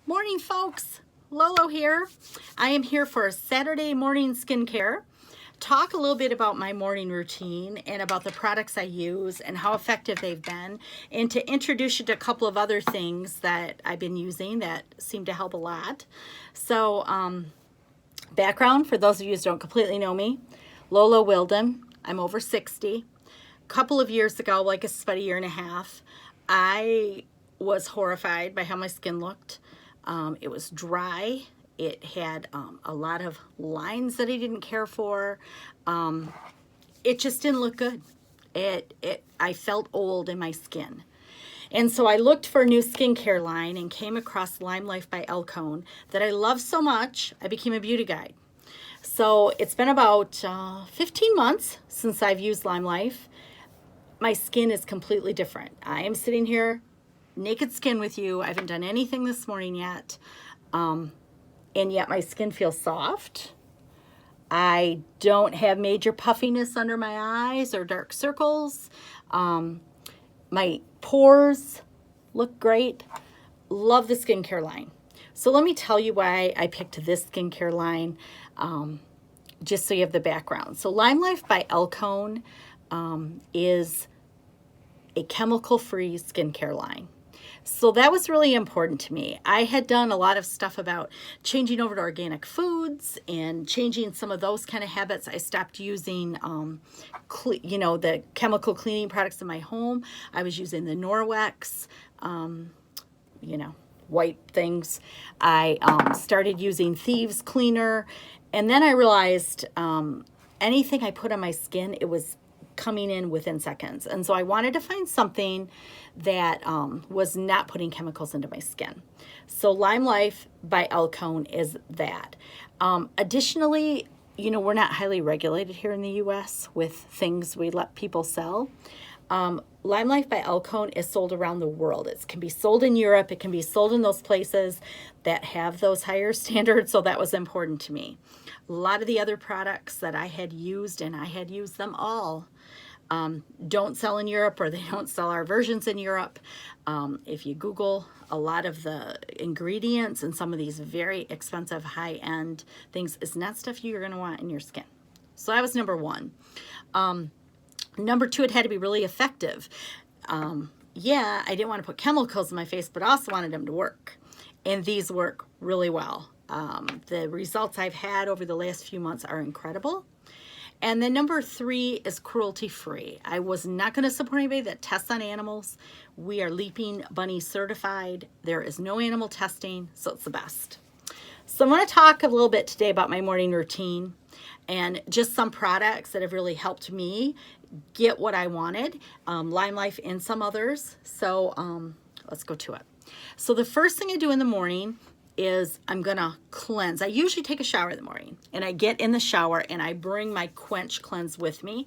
Morning, folks. Lolo here. I am here for Saturday morning skincare. Talk a little bit about my morning routine and about the products I use and how effective they've been, and to introduce you to a couple of other things that I've been using that seem to help a lot. So, background for those of you who don't completely know me, Lolo Wilden. I'm over 60. A couple of years ago, like it's about a year and a half, I was horrified by how my skin looked. It was dry. It had a lot of lines that I didn't care for. It just didn't look good. I felt old in my skin. And so I looked for a new skincare line and came across LimeLife by Alcone that I love so much, I became a beauty guide. So it's been about 15 months since I've used LimeLife. My skin is completely different. I am sitting here naked skin with you. I haven't done anything this morning yet. And yet my skin feels soft. I don't have major puffiness under my eyes or dark circles. My pores look great. Love the skincare line. So let me tell you why I picked this skincare line, just so you have the background. So LimeLife by Alcone is a chemical-free skincare line. So that was really important to me. I had done a lot of stuff about changing over to organic foods and changing some of those kind of habits. I stopped using, the chemical cleaning products in my home. I was using the Norwex, white things. I started using Thieves Cleaner. And then I realized anything I put on my skin, it was coming in within seconds. And so I wanted to find something that was not putting chemicals into my skin. So LimeLife by Alcone is that. Additionally, we're not highly regulated here in the US with things we let people sell. LimeLife by Alcone is sold around the world. It can be sold in Europe. It can be sold in those places that have those higher standards. So that was important to me. A lot of the other products that I had used, and I had used them all, don't sell in Europe, or they don't sell our versions in Europe. If you Google a lot of the ingredients and some of these very expensive high-end things, is not stuff you're going to want in your skin. So that was number one. Number two, it had to be really effective. I didn't want to put chemicals in my face, but I also wanted them to work. And these work really well. The results I've had over the last few months are incredible. And then number three is cruelty-free. I was not going to support anybody that tests on animals. We are Leaping Bunny certified. There is no animal testing, so it's the best. So I'm going to talk a little bit today about my morning routine and just some products that have really helped me get what I wanted. LimeLife and some others. So let's go to it. So the first thing I do in the morning is I'm gonna cleanse. I usually take a shower in the morning, and I get in the shower and I bring my Quench cleanse with me.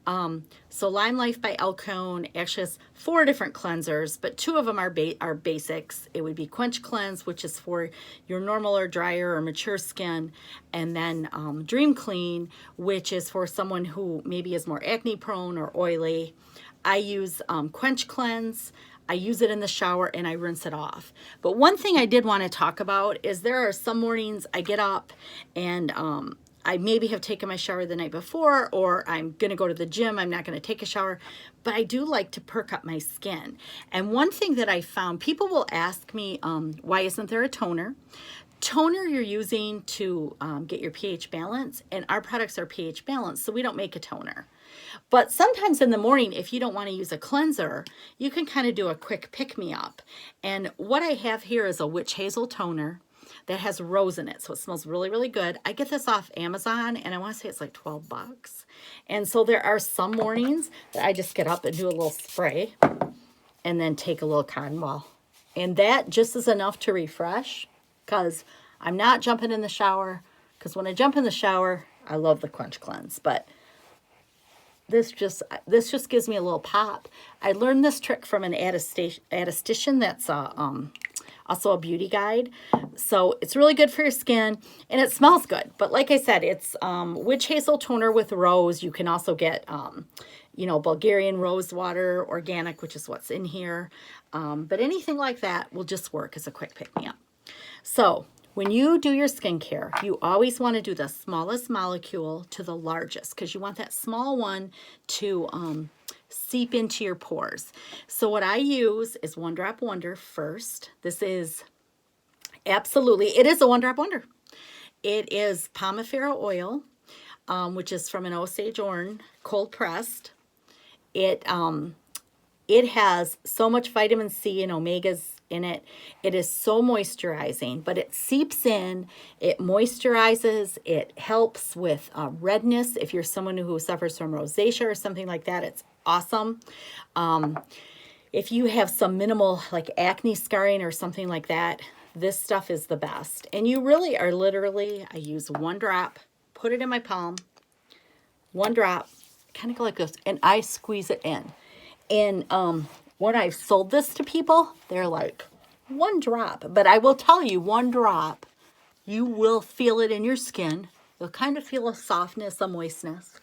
So LimeLife by Alcone actually has 4 different cleansers, but 2 of them are basics. It would be Quench Cleanse, which is for your normal or drier or mature skin, and then Dream Clean, which is for someone who maybe is more acne prone or oily. I use Quench Cleanse. I use it in the shower and I rinse it off. But one thing I did want to talk about is there are some mornings I get up and I maybe have taken my shower the night before, or I'm going to go to the gym. I'm not going to take a shower, but I do like to perk up my skin. And one thing that I found, people will ask me, why isn't there a toner? Toner you're using to get your pH balance, and our products are pH balanced, so we don't make a toner. But sometimes in the morning, if you don't want to use a cleanser, you can kind of do a quick pick-me-up. And what I have here is a witch hazel toner that has rose in it, so it smells really, really good. I get this off Amazon, and I want to say it's like 12 bucks. And so there are some mornings that I just get up and do a little spray and then take a little cotton ball. And that just is enough to refresh, because I'm not jumping in the shower, because when I jump in the shower, I love the Quench Cleanse, but this just gives me a little pop. I learned this trick from an esthetician that's also a beauty guide. So it's really good for your skin, and it smells good. But like I said, it's witch hazel toner with rose. You can also get Bulgarian rose water, organic, which is what's in here. But anything like that will just work as a quick pick-me-up. So when you do your skincare, you always want to do the smallest molecule to the largest because you want that small one to seep into your pores. So what I use is One Drop Wonder first. This is absolutely, it is a One Drop Wonder. It is Pomifera oil, which is from an Osage Orange, cold pressed. It has so much vitamin C and omegas in it. It is so moisturizing, but it seeps in, it moisturizes, it helps with redness. If you're someone who suffers from rosacea or something like that, it's awesome. If you have some minimal like acne scarring or something like that, this stuff is the best. And you really are literally, I use one drop, put it in my palm, one drop, kind of go like this, and I squeeze it in. And when I've sold this to people, they're like, one drop. But I will tell you, one drop, you will feel it in your skin. You'll kind of feel a softness, a moistness.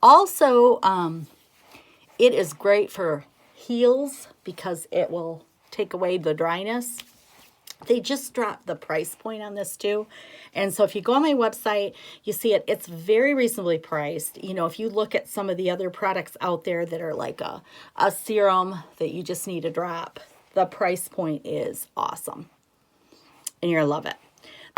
Also, it is great for heels because it will take away the dryness. They just dropped the price point on this too. And so if you go on my website, you see it, it's very reasonably priced. You know, if you look at some of the other products out there that are like a serum that you just need a drop, the price point is awesome. And you're gonna love it.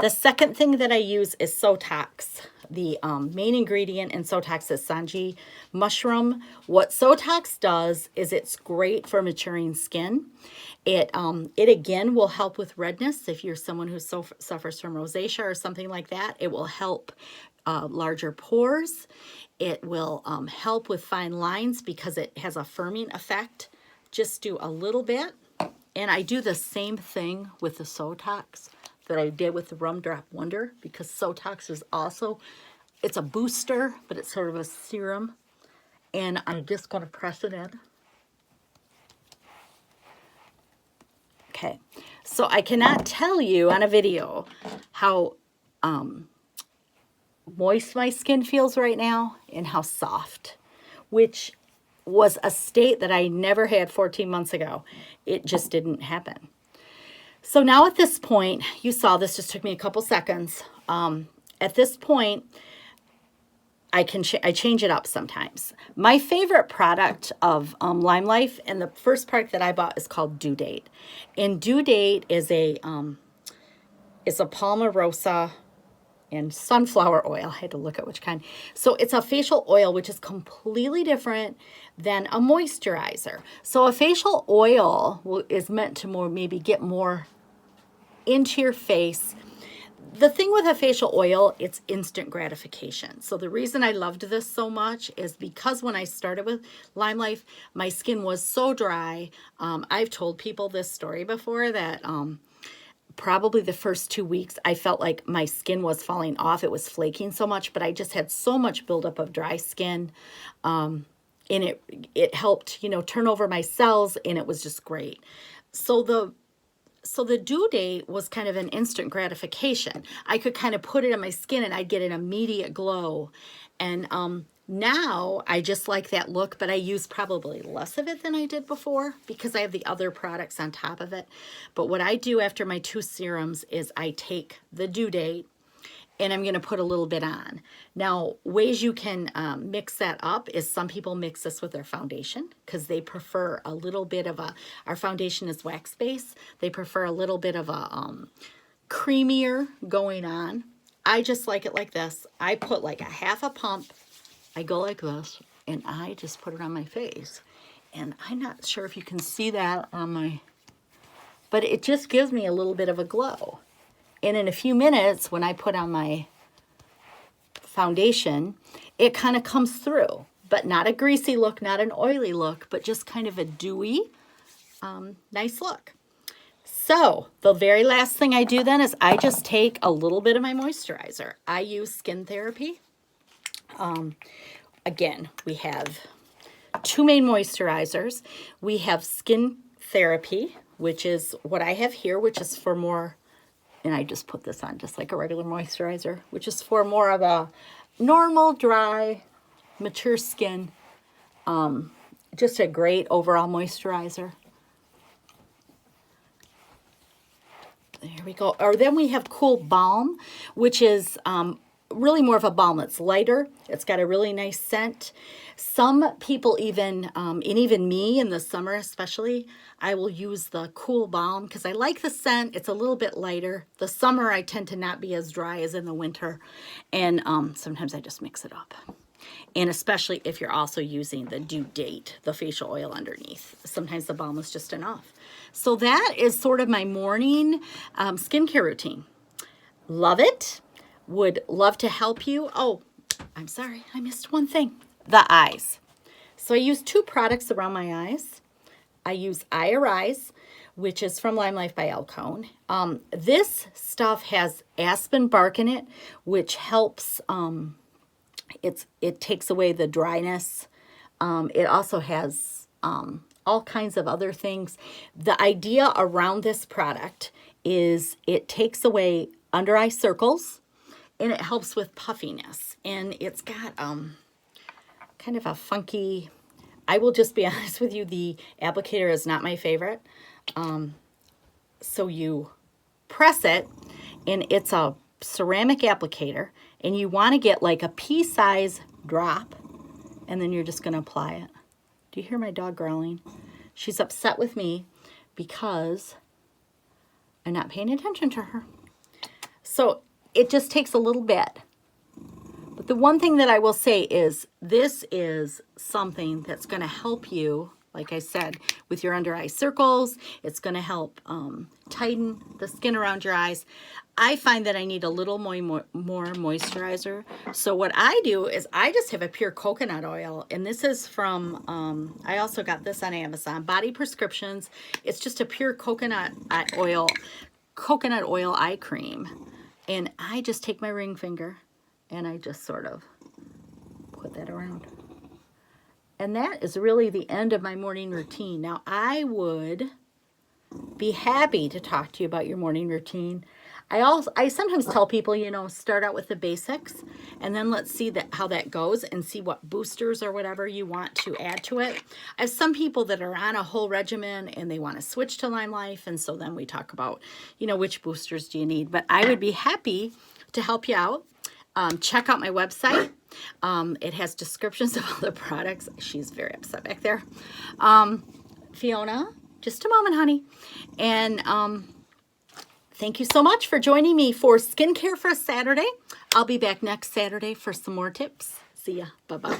The second thing that I use is Sotox. The main ingredient in Sotox is Sanji mushroom. What Sotox does is it's great for maturing skin. It again will help with redness. If you're someone who suffers from rosacea or something like that, it will help larger pores. It will help with fine lines because it has a firming effect. Just do a little bit. And I do the same thing with the Sotox that I did with the Rum Drop Wonder because Sotox is also, it's a booster, but it's sort of a serum. And I'm just going to press it in. Okay, so I cannot tell you on a video how moist my skin feels right now and how soft, which was a state that I never had 14 months ago. It just didn't happen. So now at this point, you saw this just took me a couple seconds. At this point, I change it up sometimes. My favorite product of LimeLife, and the first product that I bought is called Due Date. And Due Date is a Palmarosa and sunflower oil. I had to look at which kind. So it's a facial oil, which is completely different than a moisturizer. So a facial oil is meant to maybe get more into your face. The thing with a facial oil, it's instant gratification. So the reason I loved this so much is because when I started with LimeLife, my skin was so dry. I've told people this story before that probably the first 2 weeks, I felt like my skin was falling off. It was flaking so much, but I just had so much buildup of dry skin. And it helped, turn over my cells, and it was just great. So the Due Date was kind of an instant gratification. I could kind of put it on my skin and I'd get an immediate glow. And now I just like that look, but I use probably less of it than I did before because I have the other products on top of it. But what I do after my 2 serums is I take the Due Date and I'm going to put a little bit on. Now, ways you can mix that up is some people mix this with their foundation because they prefer a little bit of our foundation is wax base. They prefer a little bit of a creamier going on. I just like it like this. I put like a half a pump. I go like this and I just put it on my face. And I'm not sure if you can see that on my, but it just gives me a little bit of a glow. And in a few minutes, when I put on my foundation, it kind of comes through, but not a greasy look, not an oily look, but just kind of a dewy, nice look. So the very last thing I do then is I just take a little bit of my moisturizer. I use Skin Therapy. Again, we have 2 main moisturizers. We have Skin Therapy, which is what I have here, which is for more, and I just put this on just like a regular moisturizer, which is for more of a normal, dry, mature skin. Just a great overall moisturizer. There we go. Or then we have Cool Balm, which is really more of a balm. It's lighter. It's got a really nice scent. Some people even, and even me in the summer especially, I will use the Cool Balm because I like the scent. It's a little bit lighter. The summer I tend to not be as dry as in the winter. And sometimes I just mix it up. And especially if you're also using the due date, the facial oil underneath. Sometimes the balm is just enough. So that is sort of my morning skincare routine. Love it. Would love to help you. Oh, I'm sorry, I missed one thing. The eyes. So I use 2 products around my eyes. I use Eye Arise, which is from LimeLife by Alcone. This stuff has aspen bark in it, which helps, it takes away the dryness. It also has all kinds of other things. The idea around this product is it takes away under eye circles, and it helps with puffiness. And it's got kind of a funky, I will just be honest with you, the applicator is not my favorite. So you press it, and it's a ceramic applicator, and you want to get like a pea-size drop, and then you're just going to apply it. Do you hear my dog growling? She's upset with me because I'm not paying attention to her. So it just takes a little bit. But the one thing that I will say is this is something that's going to help you, like I said, with your under eye circles. It's going to help tighten the skin around your eyes. I find that I need a little more moisturizer. So what I do is I just have a pure coconut oil. And this is from, I also got this on Amazon, Body Prescriptions. It's just a pure coconut oil eye cream. And I just take my ring finger and I just sort of put that around. And that is really the end of my morning routine. Now, I would be happy to talk to you about your morning routine. I sometimes tell people, you know, start out with the basics and then let's see how that goes and see what boosters or whatever you want to add to it. I have some people that are on a whole regimen and they want to switch to LimeLife, and so then we talk about, you know, which boosters do you need. But I would be happy to help you out. Check out my website. It has descriptions of all the products. She's very upset back there. Fiona, just a moment, honey. And thank you so much for joining me for Skincare for a Saturday. I'll be back next Saturday for some more tips. See ya. Bye-bye.